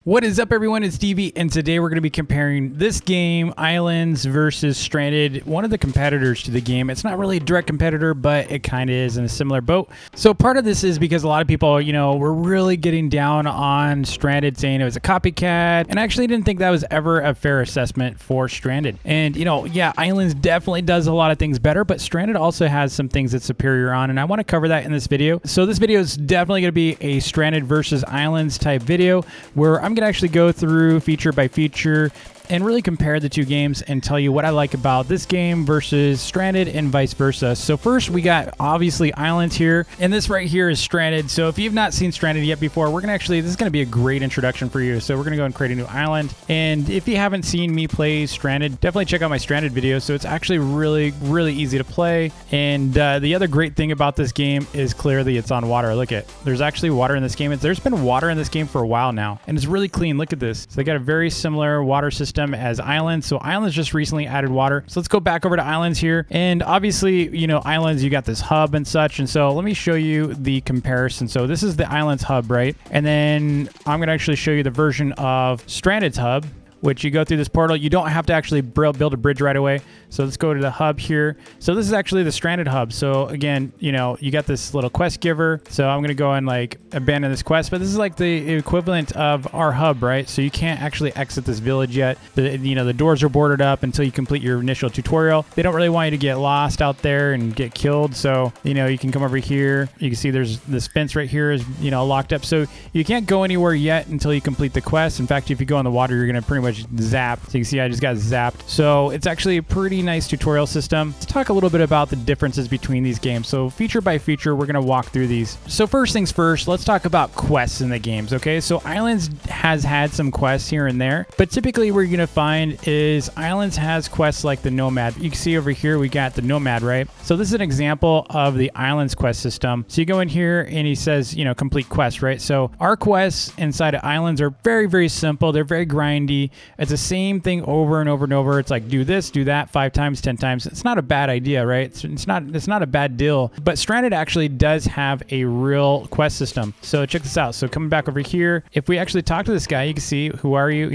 What is up, everyone? It's Stevie, and today we're going to be comparing this game, Islands versus Stranded, one of the competitors to the game. It's not really a direct competitor, but it kind of is in a similar boat. So part of this is because a lot of people, were really getting down on Stranded, saying it was a copycat, and I actually didn't think that was ever a fair assessment for Stranded. And, yeah, Islands definitely does a lot of things better, but Stranded also has some things that's superior on, and I want to cover that in this video. So this video is definitely going to be a Stranded versus Islands type video, where I'm going to actually go through feature by feature and really compare the two games and tell you what I like about this game versus Stranded and vice versa. So first, we got obviously Islands here, and this right here is Stranded. So if you've not seen Stranded yet before, this is gonna be a great introduction for you. So we're gonna go and create a new island. And if you haven't seen me play Stranded, definitely check out my Stranded video. So it's actually really, really easy to play. And the other great thing about this game is clearly it's on water. Look at, there's actually water in this game. There's been water in this game for a while now, and it's really clean. Look at this. So they got a very similar water system as Islands. So Islands just recently added water. So let's go back over to Islands here. And obviously, Islands, you got this hub and such. And so let me show you the comparison. So this is the Islands hub, right? And then I'm going to actually show you the version of Stranded's hub, which you go through this portal. You don't have to actually build a bridge right away. So let's go to the hub here. So this is actually the Stranded hub. So again, you got this little quest giver. So I'm going to go and abandon this quest, but this is like the equivalent of our hub, right? So you can't actually exit this village yet. The doors are boarded up until you complete your initial tutorial. They don't really want you to get lost out there and get killed. So, you can come over here. You can see there's this fence right here is, locked up. So you can't go anywhere yet until you complete the quest. In fact, if you go in the water, you're going to pretty much zap. So you can see I just got zapped. So it's actually a pretty nice tutorial system. Let's talk a little bit about the differences between these games. So feature by feature, we're going to walk through these. So first things first, let's talk about quests in the games, okay? So Islands has had some quests here and there, but typically what you're going to find is Islands has quests like the Nomad. You can see over here, we got the Nomad, right? So this is an example of the Islands quest system. So you go in here and he says, complete quest, right? So our quests inside of Islands are very, very simple. They're very grindy. It's the same thing over and over and over. It's like, do this, do that 5 times, 10 times. It's not a bad idea, right? It's not a bad deal. But Stranded actually does have a real quest system. So check this out. So coming back over here, if we actually talk to this guy, you can see, who are you?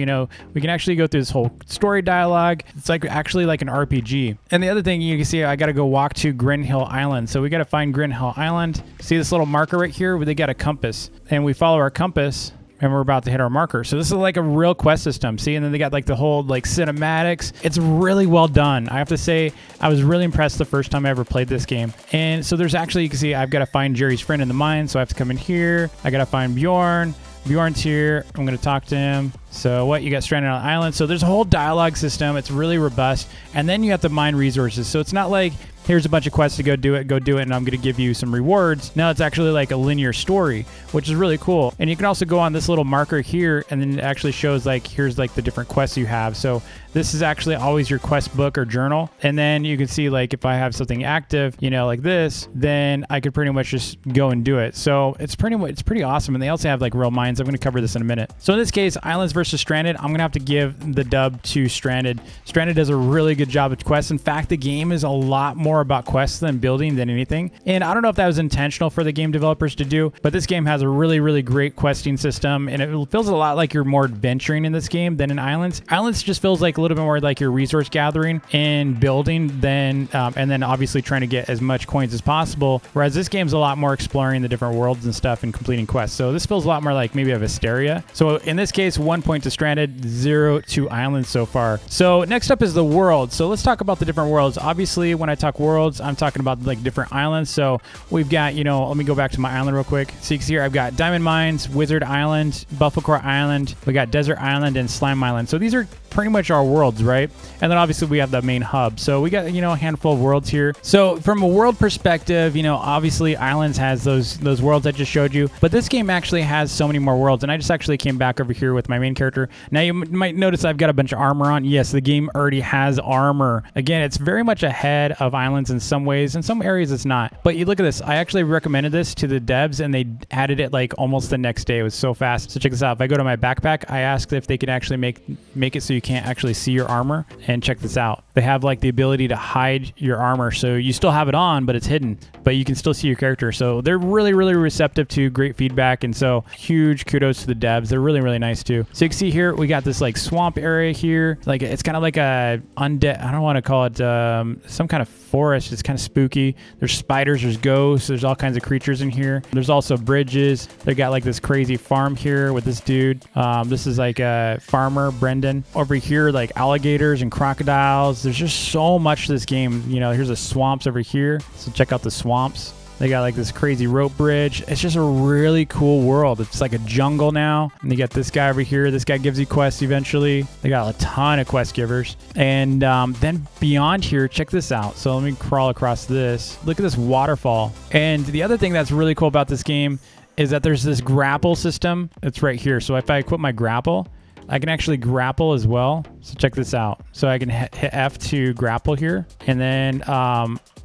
We can actually go through this whole story dialogue. It's actually like an RPG. And the other thing you can see, I got to go walk to Grin Hill Island. So we got to find Grin Hill Island. See this little marker right here where they got a compass, and we follow our compass, and we're about to hit our marker. So this is like a real quest system. See, and then they got the whole cinematics. It's really well done. I have to say, I was really impressed the first time I ever played this game. And so there's actually, you can see I've got to find Jerry's friend in the mine. So I have to come in here. I got to find Bjorn. Bjorn's here. I'm going to talk to him. So what, you got Stranded on an island. So there's a whole dialogue system. It's really robust. And then you have to mine resources. So it's not like, here's a bunch of quests to go do it, and I'm going to give you some rewards. Now it's actually like a linear story, which is really cool. And you can also go on this little marker here, and then it actually shows here's the different quests you have. So this is actually always your quest book or journal. And then you can see if I have something active, like this, then I could pretty much just go and do it. So it's pretty awesome. And they also have real mines. I'm going to cover this in a minute. So in this case, Islands versus Stranded, I'm going to have to give the dub to Stranded. Stranded does a really good job of quests. In fact, the game is a lot more about quests than building than anything. And I don't know if that was intentional for the game developers to do, but this game has a really, really great questing system, and it feels a lot like you're more adventuring in this game than in Islands. Islands just feels like a little bit more like your resource gathering and building than, and then obviously trying to get as much coins as possible. Whereas this game's a lot more exploring the different worlds and stuff and completing quests. So this feels a lot more like maybe a Visteria. So in this case, 1 point to Stranded, 0 to Islands so far. So next up is the world. So let's talk about the different worlds. Obviously, when I talk worlds, I'm talking about different islands. So we've got, let me go back to my island real quick. So you can see here, I've got Diamond Mines, Wizard Island, Buffalo Island, we got Desert Island, and Slime Island. So these are pretty much our worlds, right? And then obviously we have the main hub. So we got, a handful of worlds here. So from a world perspective, obviously Islands has those worlds I just showed you, but this game actually has so many more worlds. And I just actually came back over here with my main character. Now you might notice I've got a bunch of armor on. Yes, the game already has armor. Again, it's very much ahead of Islands in some ways. In some areas it's not. But you look at this. I actually recommended this to the devs, and they added it almost the next day. It was so fast. So check this out. If I go to my backpack, I asked if they could actually make it so you can't actually see your armor, and check this out. they have like the ability to hide your armor. So you still have it on, but it's hidden, but you can still see your character. So they're really, really receptive to great feedback. And so huge kudos to the devs. They're really, really nice too. So you can see here, we got this like swamp area here. Like it's kind of like a undead, I don't want to call it some kind of forest. It's kind of spooky. There's spiders, there's ghosts, there's all kinds of creatures in here. There's also bridges. They got like this crazy farm here with this dude. This is like a farmer, Brendan. Over here, like alligators and crocodiles. There's just so much to this game. You know, here's the swamps over here. So check out the swamps. They got like this crazy rope bridge. It's just a really cool world. It's like a jungle now. And you got this guy over here. This guy gives you quests eventually. They got a ton of quest givers. And then beyond here, check this out. So let me crawl across this. Look at this waterfall. And the other thing that's really cool about this game is that there's this grapple system. It's right here. So if I equip my grapple, I can actually grapple as well. So check this out. So I can hit F to grapple here. And then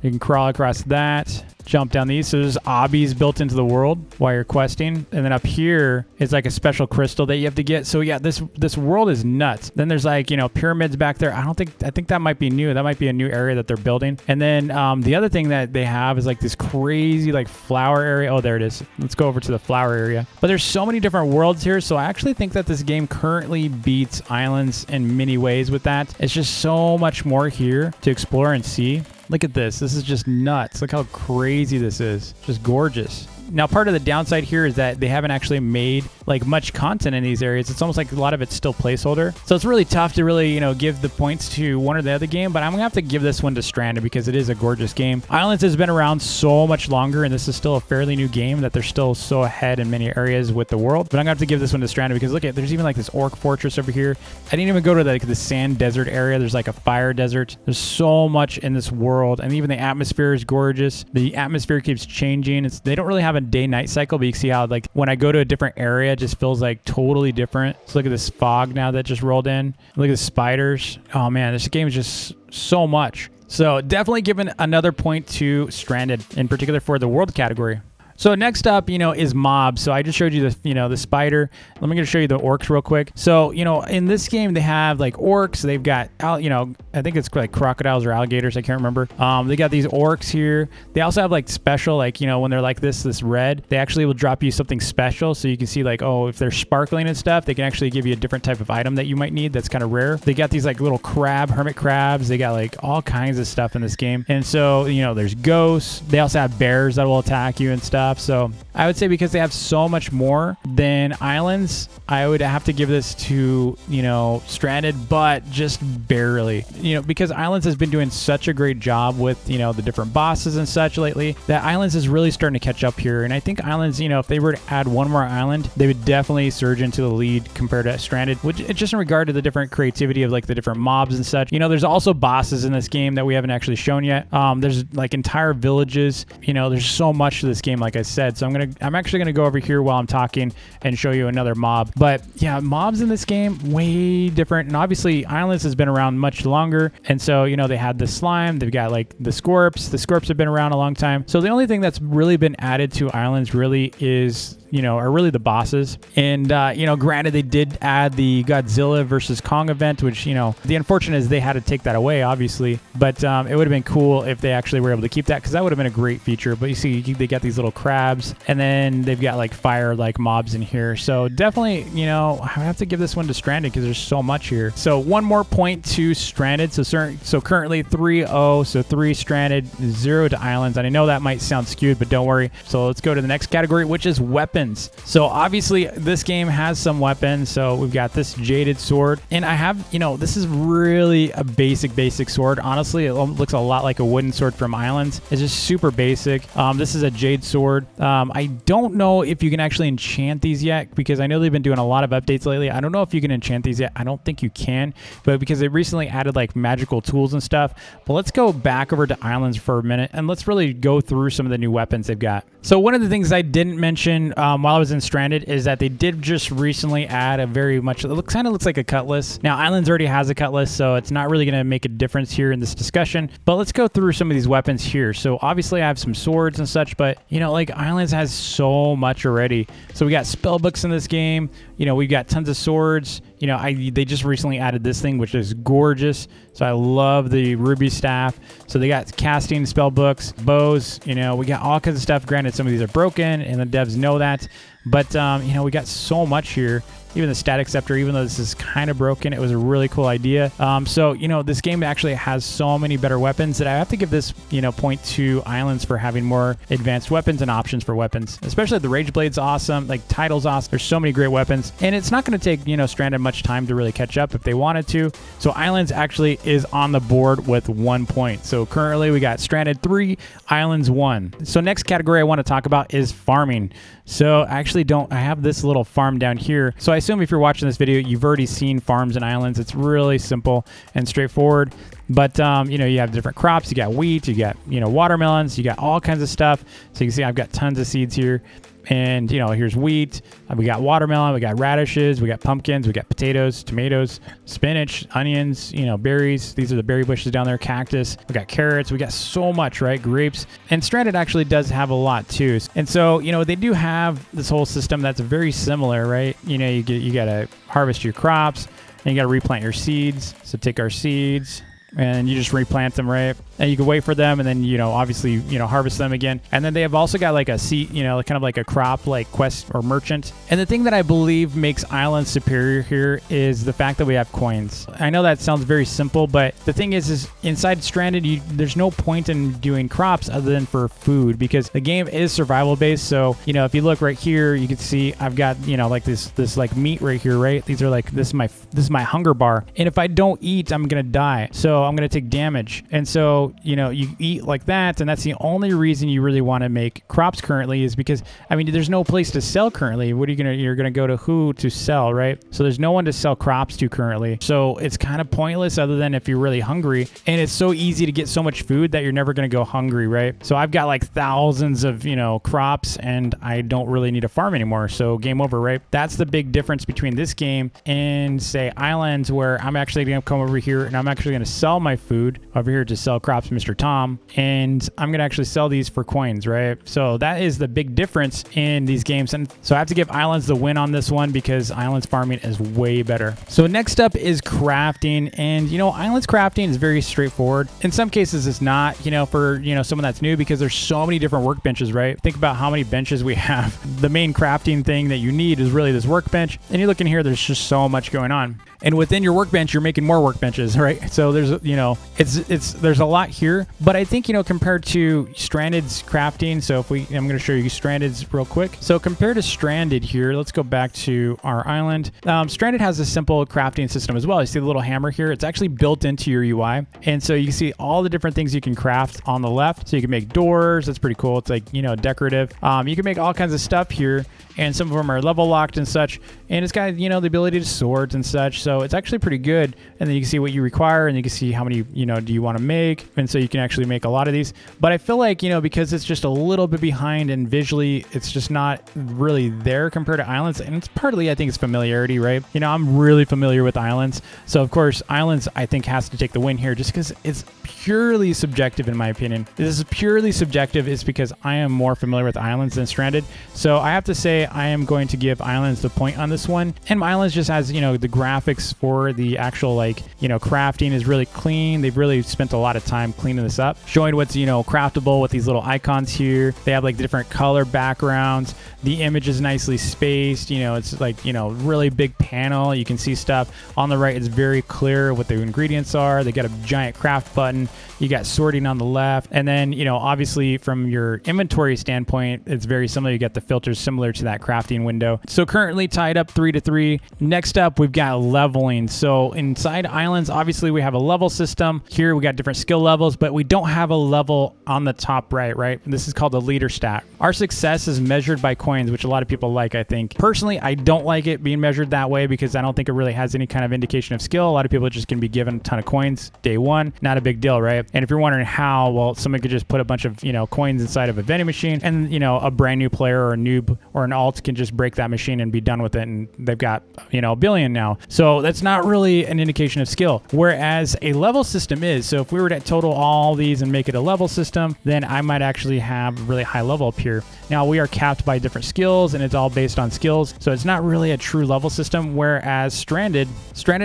you can crawl across that, jump down these. So there's obbies built into the world while you're questing. And then up here is like a special crystal that you have to get. So yeah, this world is nuts. Then there's like, you know, pyramids back there. I think that might be new. That might be a new area that they're building. And then the other thing that they have is like this crazy like flower area. Oh, there it is. Let's go over to the flower area. But there's so many different worlds here. So I actually think that this game currently beats Islands in many ways with that. It's just so much more here to explore and see. Look at this. This is just nuts. Look how crazy this is. Just gorgeous. Now, part of the downside here is that they haven't actually made like much content in these areas. It's almost like a lot of it's still placeholder. So it's really tough to really, you know, give the points to one or the other game, but I'm gonna have to give this one to Stranded because it is a gorgeous game. Islands has been around so much longer, and this is still a fairly new game that they're still so ahead in many areas with the world. But I'm gonna have to give this one to Stranded because look at, there's even like this orc fortress over here. I didn't even go to like the sand desert area. There's like a fire desert. There's so much in this world, and even the atmosphere is gorgeous. The atmosphere keeps changing. They don't really have a day-night cycle, but you can see how like when I go to a different area, it just feels like totally different. So look at this fog now that just rolled in. Look at the spiders. Oh man, this game is just so much. So definitely giving another point to Stranded, in particular for the world category. So next up, you know, is mobs. So I just showed you the, you know, the spider. Let me gonna show you the orcs real quick. So, you know, in this game, they have like orcs. They've got, you know, I think it's like crocodiles or alligators. I can't remember. They got these orcs here. They also have like special, like, you know, when they're like this red, they actually will drop you something special. So you can see like, oh, if they're sparkling and stuff, they can actually give you a different type of item that you might need. That's kind of rare. They got these like little hermit crabs. They got like all kinds of stuff in this game. And so, you know, there's ghosts. They also have bears that will attack you and stuff. So I would say because they have so much more than Islands, I would have to give this to, you know, Stranded, but just barely, you know, because Islands has been doing such a great job with, you know, the different bosses and such lately, that Islands is really starting to catch up here. And I think Islands, you know, if they were to add one more island, they would definitely surge into the lead compared to Stranded, which it's just in regard to the different creativity of like the different mobs and such. You know, there's also bosses in this game that we haven't actually shown yet. There's like entire villages, you know, there's so much to this game, like I said. So I'm actually gonna go over here while I'm talking and show you another mob. But yeah, mobs in this game way different, and obviously Islands has been around much longer. And so, you know, they had the slime, they've got like the scorps. The scorps have been around a long time. So the only thing that's really been added to Islands really is, you know, are really the bosses. And you know, granted, they did add the Godzilla versus Kong event, which, you know, the unfortunate is they had to take that away, obviously. But it would have been cool if they actually were able to keep that, because that would have been a great feature. But you see, they got these little crabs, and then they've got like fire like mobs in here. So definitely, you know, I have to give this one to Stranded because there's so much here. So one more point to Stranded. So currently 3-0. So 3 Stranded, 0 to Islands. And I know that might sound skewed, but don't worry. So let's go to the next category, which is weapons. So obviously this game has some weapons. So we've got this jaded sword, and I have, you know, this is really a basic sword. Honestly, it looks a lot like a wooden sword from Islands. It's just super basic. This is a jade sword. I don't know if you can actually enchant these yet, because I know they've been doing a lot of updates lately. I don't know if you can enchant these yet. I don't think you can, but because they recently added like magical tools and stuff. But let's go back over to Islands for a minute, and let's really go through some of the new weapons they've got. So one of the things I didn't mention while I was in Stranded is that they did just recently add a very much, it kind of looks like a cutlass. Now Islands already has a cutlass, so it's not really going to make a difference here in this discussion, but let's go through some of these weapons here. So obviously I have some swords and such, but you know, like Islands has so much already. So we got spell books in this game. You know, we've got tons of swords. You know, they just recently added this thing, which is gorgeous. So I love the ruby staff. So they got casting spell books, bows. You know, we got all kinds of stuff. Granted, some of these are broken, and the devs know that. But, you know, we got so much here. Even the static scepter, even though this is kind of broken, it was a really cool idea. So, you know, this game actually has so many better weapons that I have to give this, you know, point to Islands for having more advanced weapons and options for weapons. Especially the Rage Blade's awesome, like Title's awesome. There's so many great weapons. And it's not going to take, you know, Stranded much time to really catch up if they wanted to. So Islands actually is on the board with 1 point. So currently we got Stranded 3, Islands 1. So next category I want to talk about is farming. So I actually I have this little farm down here. So I assume if you're watching this video, you've already seen farms and islands. It's really simple and straightforward. But, you know, you have different crops. You got wheat, you got, you know, watermelons, you got all kinds of stuff. So you can see I've got tons of seeds here. And, you know, here's wheat. We got watermelon. We got radishes. We got pumpkins. We got potatoes, tomatoes, spinach, onions, you know, berries. These are the berry bushes down there, cactus. We got carrots. We got so much, right? Grapes. And Stranded actually does have a lot too. And so, you know, they do have this whole system that's very similar, right? You know, you got to harvest your crops and you got to replant your seeds. So take our seeds and you just replant them, right? And you can wait for them and then, you know, obviously, you know, harvest them again. And then they have also got like a seed, you know, kind of like a crop, like quest or merchant. And the thing that I believe makes Islands superior here is the fact that we have coins. I know that sounds very simple, but the thing is inside Stranded, there's no point in doing crops other than for food because the game is survival based. So, you know, if you look right here, you can see I've got, you know, like this like meat right here, right? These are like, this is my hunger bar. And if I don't eat, I'm going to die. So I'm going to take damage. And so, you know, you eat like that, and that's the only reason you really want to make crops currently is because, I mean, there's no place to sell currently. What are you're gonna go to who to sell, right? So there's no one to sell crops to currently. So it's kind of pointless other than if you're really hungry, and it's so easy to get so much food that you're never gonna go hungry, right? So I've got like thousands of, you know, crops, and I don't really need to farm anymore. So game over, right? That's the big difference between this game and say Islands, where I'm actually gonna come over here and I'm actually gonna sell my food over here to sell crops, Mr. Tom, and I'm gonna actually sell these for coins, right? So that is the big difference in these games. And so I have to give Islands the win on this one because Islands farming is way better. So next up is crafting, and you know, Islands crafting is very straightforward. In some cases it's not, you know, for, you know, someone that's new, because there's so many different workbenches, right? Think about how many benches we have. The main crafting thing that you need is really this workbench, and you look in here, there's just so much going on. And within your workbench, you're making more workbenches, right? So there's, you know, there's a lot here, but I think, you know, compared to Stranded's crafting, so I'm going to show you Stranded's real quick. So compared to Stranded here, let's go back to our island. Stranded has a simple crafting system as well. You see the little hammer here? It's actually built into your UI. And so you can see all the different things you can craft on the left. So you can make doors. That's pretty cool. It's like, you know, decorative. You can make all kinds of stuff here, and some of them are level locked and such. And it's got, you know, the ability to swords and such. So it's actually pretty good. And then you can see what you require, and you can see how many, you know, do you want to make. And so you can actually make a lot of these. But I feel like, you know, because it's just a little bit behind and visually it's just not really there compared to Islands. And it's partly, I think, it's familiarity, right? You know, I'm really familiar with Islands. So of course, Islands, I think, has to take the win here just because it's purely subjective, in my opinion. This is purely subjective. It's because I am more familiar with Islands than Stranded. So I have to say I am going to give Islands the point on this one. And Islands just has, you know, the graphics for the actual, like, you know, crafting is really clean. They've really spent a lot of time cleaning this up, showing what's, you know, craftable with these little icons here. They have like different color backgrounds. The image is nicely spaced. You know, it's like, you know, really big panel. You can see stuff on the right. It's very clear what the ingredients are. They got a giant craft button. You got sorting on the left. And then, you know, obviously from your inventory standpoint, it's very similar. You got the filters similar to that crafting window. So currently tied up 3-3. Next up, we've got leveling. So inside Islands, obviously we have a level system. Here we got different skill levels, but we don't have a level on the top right? This is called the leader stat. Our success is measured by coins, which a lot of people like, I think. Personally, I don't like it being measured that way because I don't think it really has any kind of indication of skill. A lot of people just can be given a ton of coins day one. Not a big deal, right? And if you're wondering how, well, someone could just put a bunch of, you know, coins inside of a vending machine, and, you know, a brand new player or a noob or an alt can just break that machine and be done with it and they've got, you know, a billion now. So that's not really an indication of skill. Whereas a level system is. So if we were to total all these and make it a level system, then I might actually have a really high level up here. Now we are capped by different skills and it's all based on skills. So it's not really a true level system. Whereas Stranded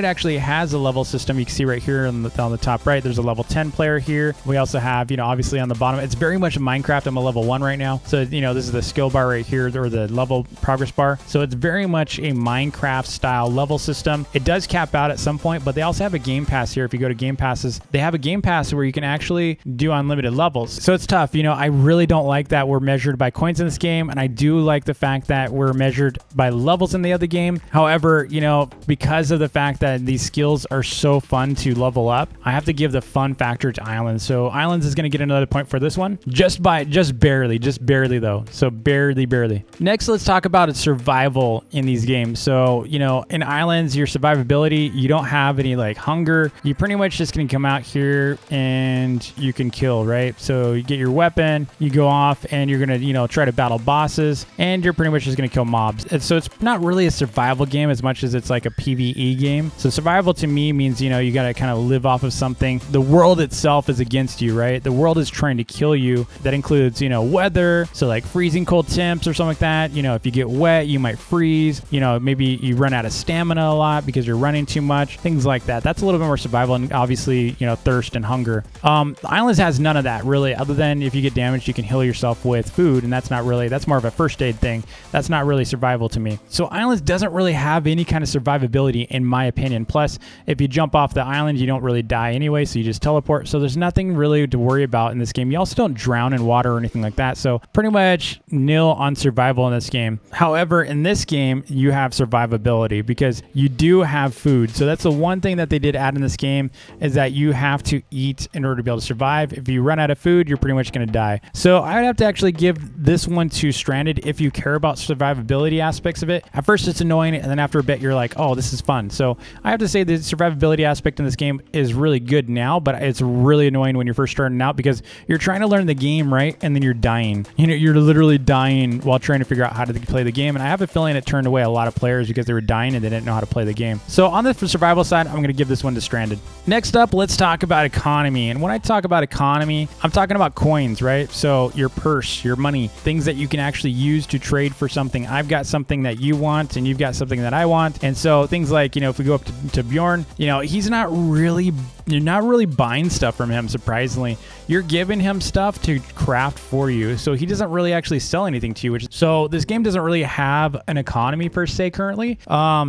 actually has a level system. You can see right here on the top right, there's a level 10 player here. We also have, you know, obviously on the bottom, it's very much Minecraft. I'm a level 1 right now. So, you know, this is the skill bar right here, or the level progress bar. So it's very much a Minecraft style level system. It does cap out at some point, but they also have a game pass here. If you go to game passes, they have a game pass where you can actually do unlimited levels. So it's tough. You know, I really don't like that we're measured by coins in this game. And I do like the fact that we're measured by levels in the other game. However, you know, because of the fact that these skills are so fun to level up, I have to give the fun factor to Islands. So Islands is going to get another point for this one, just barely though. So barely. Next, let's talk about its survival in these games. So, you know, in Islands, your survivability, you don't have any like hunger. You pretty much just can come out here and you can kill, right? So you get your weapon, you go off and you're going to, you know, try to battle bosses, and you're pretty much just going to kill mobs. And so it's not really a survival game as much as it's like a PvE game. So survival to me means, you know, you got to kind of live off of something. The world itself is against you, right? The world is trying to kill you. That includes, you know, weather. So like freezing cold temps or something like that. You know, if you get wet, you might freeze. You know, maybe you run out of stamina a lot because you're running too much. Things like that. That's a little bit more survival, and obviously, you know, thirst and hunger. Islands has none of that really, other than if you get damaged, you can heal yourself with food, and that's not really, that's more of a first aid thing. That's not really survival to me. So Islands doesn't really have any kind of survivability in my opinion. Plus, if you jump off the island, you don't really die anyway, so you just teleport. So there's nothing really to worry about in this game. You also don't drown in water or anything like that. So pretty much nil on survival in this game. However, in this game, you have survivability because you do have food. So that's the one thing that they did add in this game, is that you have to eat in order to be able to survive. If you run out of food, you're pretty much going to die. So I would have to actually give this one to Stranded if you care about survivability aspects of it. At first it's annoying, and then after a bit you're like, oh, this is fun. So I have to say the survivability aspect in this game is really good now, but it's really annoying when you're first starting out because you're trying to learn the game, right? And then you're dying. You know, you're literally dying while trying to figure out how to play the game. And I have a feeling it turned away a lot of players because they were dying and they didn't know how to play the game. So on the survival side, I'm going to give this one to Stranded. Next up, let's talk about economy. And when I talk about economy, I'm talking about coins, right? So your purse, your money, things that you can actually use to trade for something. I've got something that you want and you've got something that I want. And so things like, you know, if we go up to Bjorn, you know, you're not really buying stuff from him, surprisingly. You're giving him stuff to craft for you. So he doesn't really actually sell anything to you. So this game doesn't really have an economy per se currently.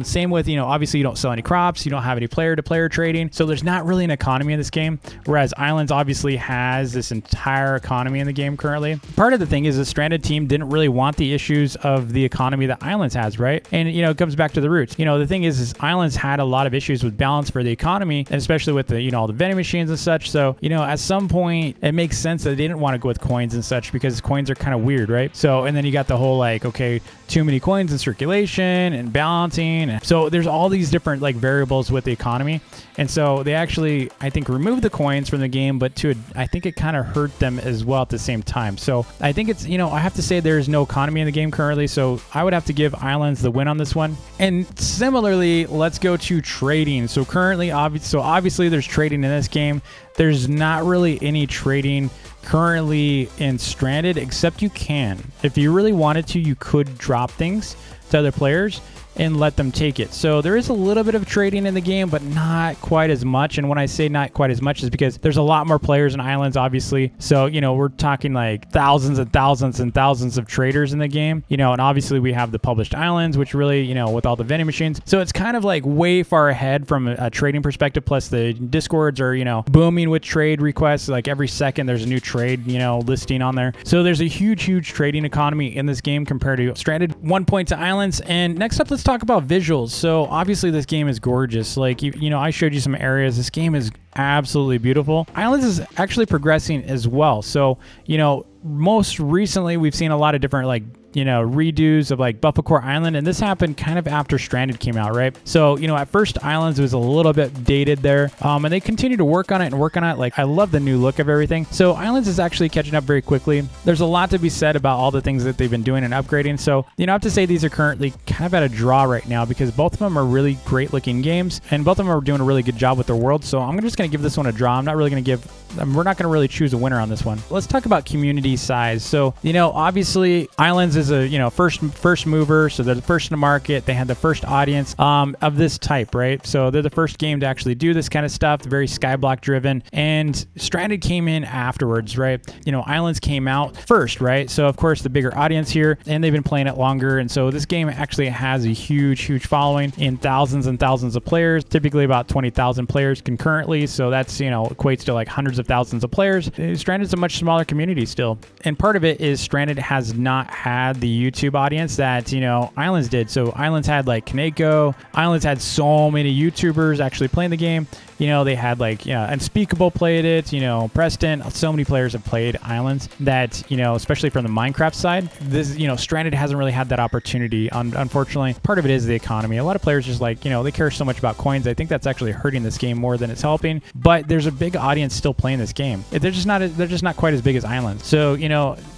Same with, you know, obviously you don't sell any crops. You don't have any player-to-player trading. So there's not really an economy in this game. Whereas Islands obviously has this entire economy in the game currently. Part of the thing is the Stranded team didn't really want the issues of the economy that Islands has, right? And, you know, it comes back to the roots. You know, the thing is Islands had a lot of issues with balance for the economy, and especially with the, you know, all the vending machines and such. So, you know, at some point it makes sense that they didn't want to go with coins and such because coins are kind of weird, right? So, and then you got the whole like, okay, too many coins in circulation and balancing. So there's all these different like variables with the economy. And so they actually, I think, removed the coins from the game, but I think it kind of hurt them as well at the same time. So I think it's, you know, I have to say there's no economy in the game currently. So I would have to give Islands the win on this one. And similarly, let's go to trading. So currently, obviously there's trading in this game. There's not really any trading currently in Stranded, except you can. If you really wanted to, you could drop things to other players and let them take it. So there is a little bit of trading in the game, but not quite as much. And when I say not quite as much is because there's a lot more players in Islands, obviously. So, you know, we're talking like thousands and thousands and thousands of traders in the game, you know, and obviously we have the published islands, which really, you know, with all the vending machines. So it's kind of like way far ahead from a trading perspective. Plus the Discords are, you know, booming with trade requests. Like every second there's a new trade, you know, listing on there. So there's a huge trading economy in this game compared to Stranded. 1 point to Islands. And next up, let's talk about visuals. So obviously this game is gorgeous. Like, you know, I showed you some areas. This game is absolutely beautiful. Islands is actually progressing as well. So, you know, most recently we've seen a lot of different like redos of like Buffalo Core Island, and this happened kind of after Stranded came out, right? So, at first Islands was a little bit dated there, and they continue to work on it. Like, I love the new look of everything. So Islands is actually catching up very quickly. There's a lot to be said about all the things that they've been doing and upgrading. So, I have to say these are currently kind of at a draw right now because both of them are really great looking games and both of them are doing a really good job with their world. So I'm just going to give this one a draw. We're not going to really choose a winner on this one. Let's talk about community size. So, obviously Islands is a, first mover. So they're the first in the market. They had the first audience of this type, right? So they're the first game to actually do this kind of stuff, very skyblock driven, and Stranded came in afterwards, right? Islands came out first, right? So of course the bigger audience here, and they've been playing it longer. And so this game actually has a huge following in thousands and thousands of players, typically about 20,000 players concurrently. So that's, equates to like hundreds of thousands of players. Stranded's a much smaller community still. And part of it is Stranded has not had the YouTube audience that, Islands did. So Islands had like Kaneko. Islands had so many YouTubers actually playing the game. They had like, Unspeakable played it, Preston, so many players have played Islands that, especially from the Minecraft side, this, Stranded hasn't really had that opportunity. Unfortunately, part of it is the economy. A lot of players just like, they care so much about coins. I think that's actually hurting this game more than it's helping, but there's a big audience still playing this game. They're just not quite as big as Islands. So,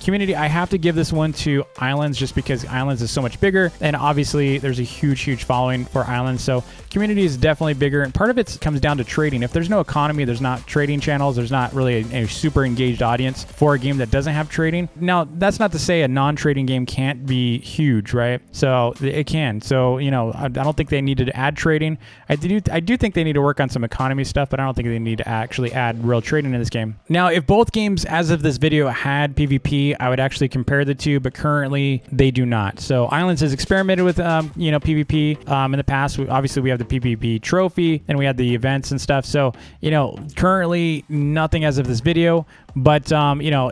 community, I have to give this one to Islands just because Islands is so much bigger. And obviously there's a huge following for Islands. So community is definitely bigger. And part of it comes down to trading. If there's no economy, there's not trading channels, there's not really a super engaged audience for a game that doesn't have trading. Now, that's not to say a non-trading game can't be huge, right? So it can. So, I don't think they need to add trading. I do think they need to work on some economy stuff, but I don't think they need to actually add real trading in this game. Now, if both games as of this video had PvP, I would actually compare the two, but currently they do not. So Islands has experimented with, PvP in the past. Obviously, we have the PvP trophy and we had the events and stuff. So, currently nothing as of this video. But,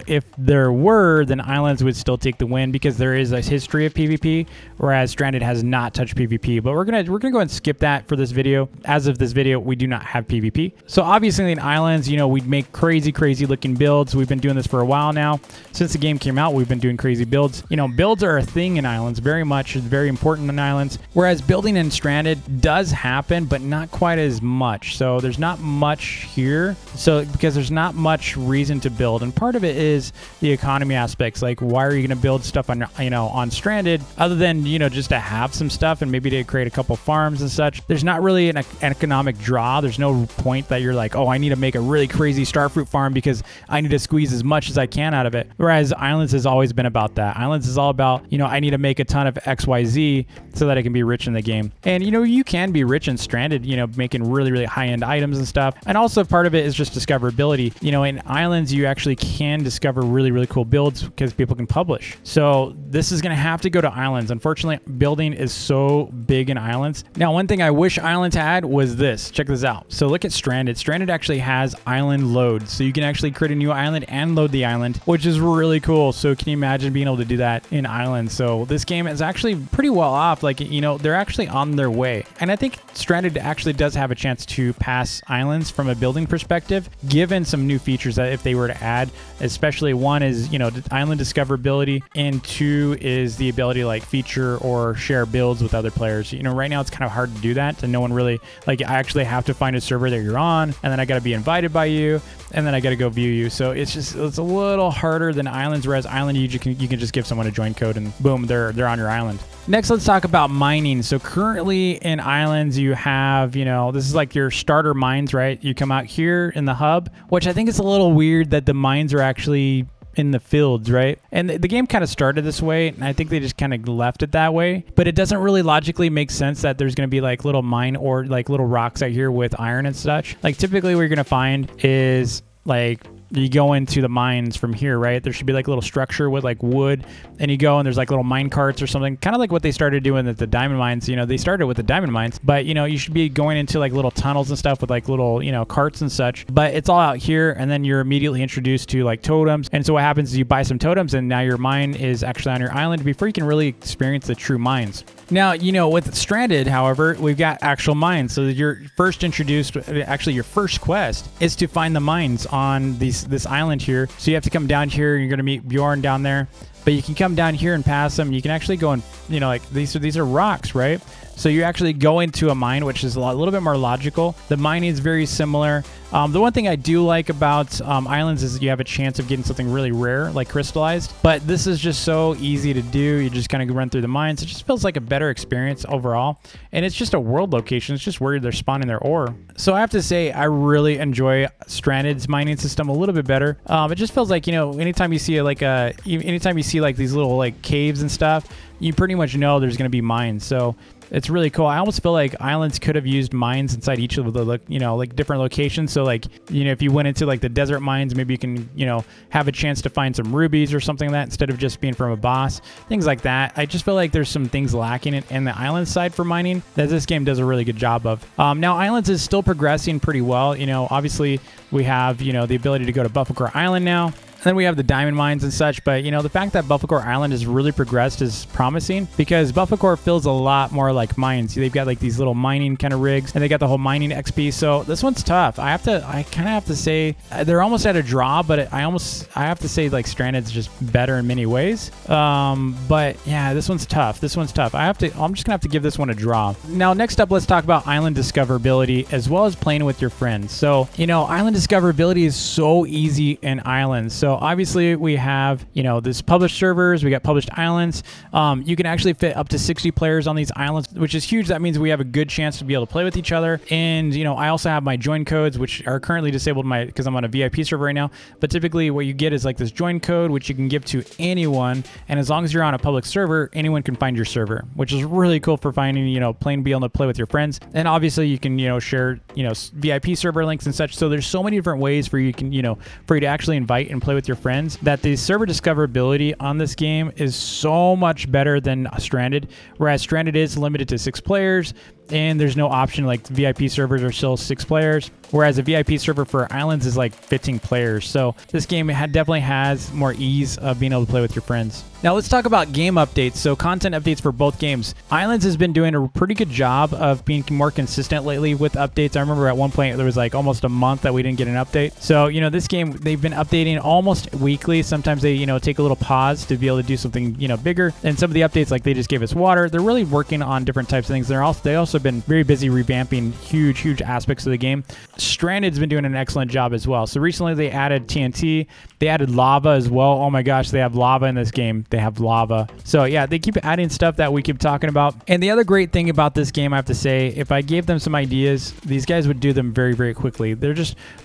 if there were, then Islands would still take the win because there is a history of PvP, whereas Stranded has not touched PvP. But we're gonna go ahead and skip that for this video. As of this video, we do not have PvP. So obviously in Islands, we'd make crazy looking builds. We've been doing this for a while now. Since the game came out, we've been doing crazy builds. Builds are a thing in Islands, very much. It's very important in Islands. Whereas building in Stranded does happen, but not quite as much. So there's not much here. So because there's not much reason to build, and part of it is the economy aspects. Like, why are you going to build stuff on on Stranded other than just to have some stuff and maybe to create a couple farms and such? There's not really an economic draw. There's no point that you're like, oh, I need to make a really crazy starfruit farm because I need to squeeze as much as I can out of it. Whereas Islands has always been about that. Islands is all about, I need to make a ton of XYZ so that I can be rich in the game. And you can be rich in Stranded, making really high-end items and stuff. And also part of it is just discoverability. In Islands, you actually can discover really cool builds because people can publish. So this is going to have to go to Islands. Unfortunately, building is so big in Islands. Now, one thing I wish Islands had was this. Check this out. So look at Stranded. Stranded actually has island load. So you can actually create a new island and load the island, which is really cool. So can you imagine being able to do that in Islands? So this game is actually pretty well off. Like, they're actually on their way. And I think Stranded actually does have a chance to pass Islands from a building perspective, given some new features that if they were to add, especially one is, island discoverability, and two is the ability to like feature or share builds with other players. Right now it's kind of hard to do that, and no one really, like, I actually have to find a server that you're on, and then I got to be invited by you, and then I got to go view you. So it's a little harder than Islands, whereas Island, you can just give someone a join code and boom, they're on your island. Next, let's talk about mining. So currently in Islands, you have, this is like your starter mines, right? You come out here in the hub, which I think is a little weird that the mines are actually in the fields, right? And the game kind of started this way, and I think they just kind of left it that way. But it doesn't really logically make sense that there's going to be like little mine or like little rocks out here with iron and such. Like typically what you're going to find is like you go into the mines from here, right? There should be like a little structure with like wood, and you go and there's like little mine carts or something, kind of like what they started doing at the diamond mines. They started with the diamond mines, but you should be going into like little tunnels and stuff with like little, carts and such, but it's all out here. And then you're immediately introduced to like totems. And so what happens is you buy some totems, and now your mine is actually on your island before you can really experience the true mines. Now, with Stranded, however, we've got actual mines. So you're first introduced, actually your first quest is to find the mines on these this island here. So you have to come down here and you're going to meet Bjorn down there. But you can come down here and pass them. You can actually go and, you know, like these are rocks, right? So you actually go into a mine, which is a little bit more logical. The mining is very similar. The one thing I do like about islands is you have a chance of getting something really rare, like crystallized. But this is just so easy to do. You just kind of run through the mines. It just feels like a better experience overall. And it's just a world location. It's just where they're spawning their ore. So I have to say, I really enjoy Stranded's mining system a little bit better. It just feels like, you know, anytime you see like these little like caves and stuff, you pretty much know there's going to be mines. So it's really cool. I almost feel like islands could have used mines inside each of the, you know, like different locations. So like, you know, if you went into like the desert mines, maybe you can, you know, have a chance to find some rubies or something like that instead of just being from a boss, things like that. I just feel like there's some things lacking in the island side for mining that this game does a really good job of. Now islands is still progressing pretty well. You know, obviously we have, you know, the ability to go to Buffalo Island now. Then we have the diamond mines and such, but you know, the fact that Buffalo Island has really progressed is promising because Buffalo feels a lot more like mines. They've got like these little mining kind of rigs and they got the whole mining XP. So this one's tough. I kind of have to say they're almost at a draw, but I have to say like Stranded's just better in many ways. But yeah, this one's tough. I'm just gonna have to give this one a draw. Now, next up, let's talk about island discoverability as well as playing with your friends. So, you know, island discoverability is so easy in islands. So obviously we have, you know, this published servers, we got published islands. You can actually fit up to 60 players on these islands, which is huge. That means we have a good chance to be able to play with each other. And, you know, I also have my join codes, which are currently disabled because I'm on a VIP server right now. But typically what you get is like this join code, which you can give to anyone. And as long as you're on a public server, anyone can find your server, which is really cool for finding, you know, being able to play with your friends. And obviously you can, you know, share, you know, VIP server links and such. So there's so many different ways for you to actually invite and play with your friends that the server discoverability on this game is so much better than Stranded, whereas Stranded is limited to 6 players and there's no option. Like VIP servers are still 6 players, whereas a VIP server for islands is like 15 players. So this game definitely has more ease of being able to play with your friends. Now let's talk about game updates. So content updates for both games. Islands has been doing a pretty good job of being more consistent lately with updates. I remember at one point there was like almost a month that we didn't get an update. So, you know, this game, they've been updating almost weekly. Sometimes they, you know, take a little pause to be able to do something, you know, bigger. And some of the updates, like they just gave us water. They're really working on different types of things. They also been very busy revamping huge aspects of the game. Stranded's been doing an excellent job as well. So recently they added TNT. They added lava as well. Oh my gosh, they have lava in this game. They have lava. So yeah, they keep adding stuff that we keep talking about. And the other great thing about this game, I have to say, if I gave them some ideas, these guys would do them very quickly. They're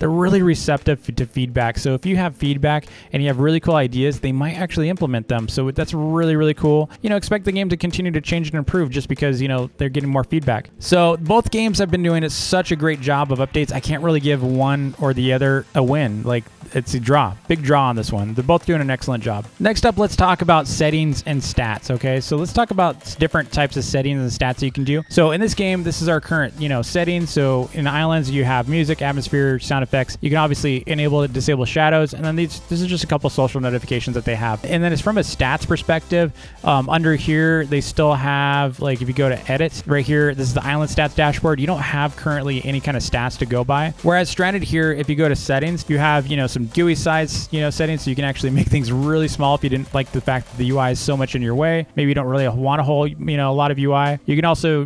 really receptive to feedback. So if you have feedback and you have really cool ideas, they might actually implement them. So that's really cool. You know, expect the game to continue to change and improve just because, you know, they're getting more feedback. So both games have been doing such a great job of updates. I can't really give one or the other a win. Like, it's a draw. Big draw on this one. They're both doing an excellent job. Next up, let's talk about settings and stats, okay? So let's talk about different types of settings and stats that you can do. So in this game, this is our current, you know, settings. So in Islands, you have music, atmosphere, sound effects. You can obviously enable and disable shadows. And then this is just a couple social notifications that they have. And then it's from a stats perspective. Under here, they still have, like, if you go to edit, right here, this is the Island stats dashboard. You don't have currently any kind of stats to go by. Whereas Stranded here, if you go to settings, you have, you know, some GUI size, you know, settings, so you can actually make things really small if you didn't like the fact that the UI is so much in your way. Maybe you don't really want a whole, you know, a lot of UI. You can also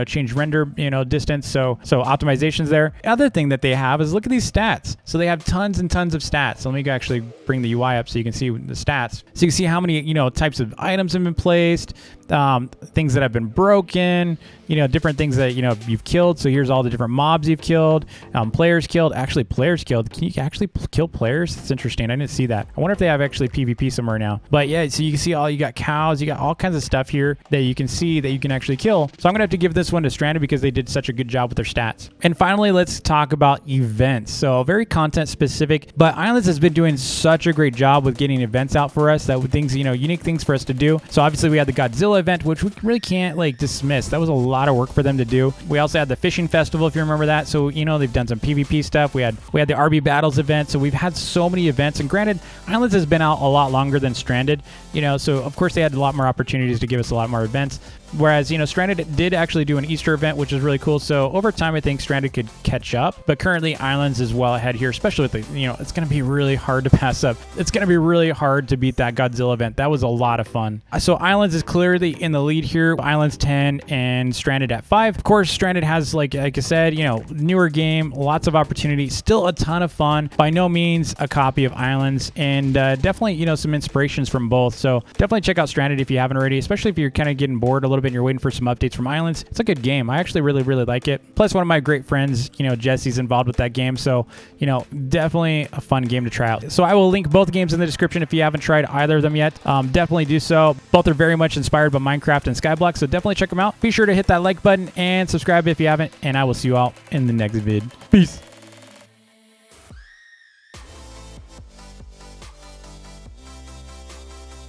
change render, you know, distance. So optimizations there. Other thing that they have is look at these stats. So they have tons and tons of stats. So let me actually bring the UI up so you can see the stats. So you can see how many, you know, types of items have been placed, things that have been broken, you know, different things that, you know, you've killed. So here's all the different mobs you've killed, players killed. Actually, players killed. Can you actually kill players? It's interesting. I didn't see that. I wonder if they have actually PvP somewhere now. But yeah, so you can see you got cows, you got all kinds of stuff here that you can see that you can actually kill. So I'm gonna have to give this one to Stranded because they did such a good job with their stats. And finally, let's talk about events. So very content specific, but Islands has been doing such a great job with getting events out for us, that with things, you know, unique things for us to do. So obviously we had the Godzilla event, which we really can't like dismiss. That was a lot of work for them to do. We also had the fishing festival, if you remember that. So, you know, they've done some PvP stuff. We had the RB battles event. So we've had so many events, and granted, Islands has been out a lot longer than Stranded, you know, so of course they had a lot more opportunities to give us a lot more events. Whereas, you know, Stranded did actually do an Easter event, which is really cool. So over time, I think Stranded could catch up. But currently, Islands is well ahead here, especially with the, you know, it's going to be really hard to pass up. It's going to be really hard to beat that Godzilla event. That was a lot of fun. So Islands is clearly in the lead here. Islands 10 and Stranded at 5. Of course, Stranded has, like I said, you know, newer game, lots of opportunity, still a ton of fun. By no means a copy of Islands, and definitely, you know, some inspirations from both. So definitely check out Stranded if you haven't already, especially if you're kind of getting bored a little bit and you're waiting for some updates from Islands. It's a good game. I actually really like it. Plus, one of my great friends, you know, Jesse's involved with that game. So, you know, definitely a fun game to try out. So I will link both games in the description if you haven't tried either of them yet. Definitely do so. Both are very much inspired by Minecraft and Skyblock, so definitely check them out. Be sure to hit that like button and subscribe if you haven't, and I will see you all in the next vid. Peace.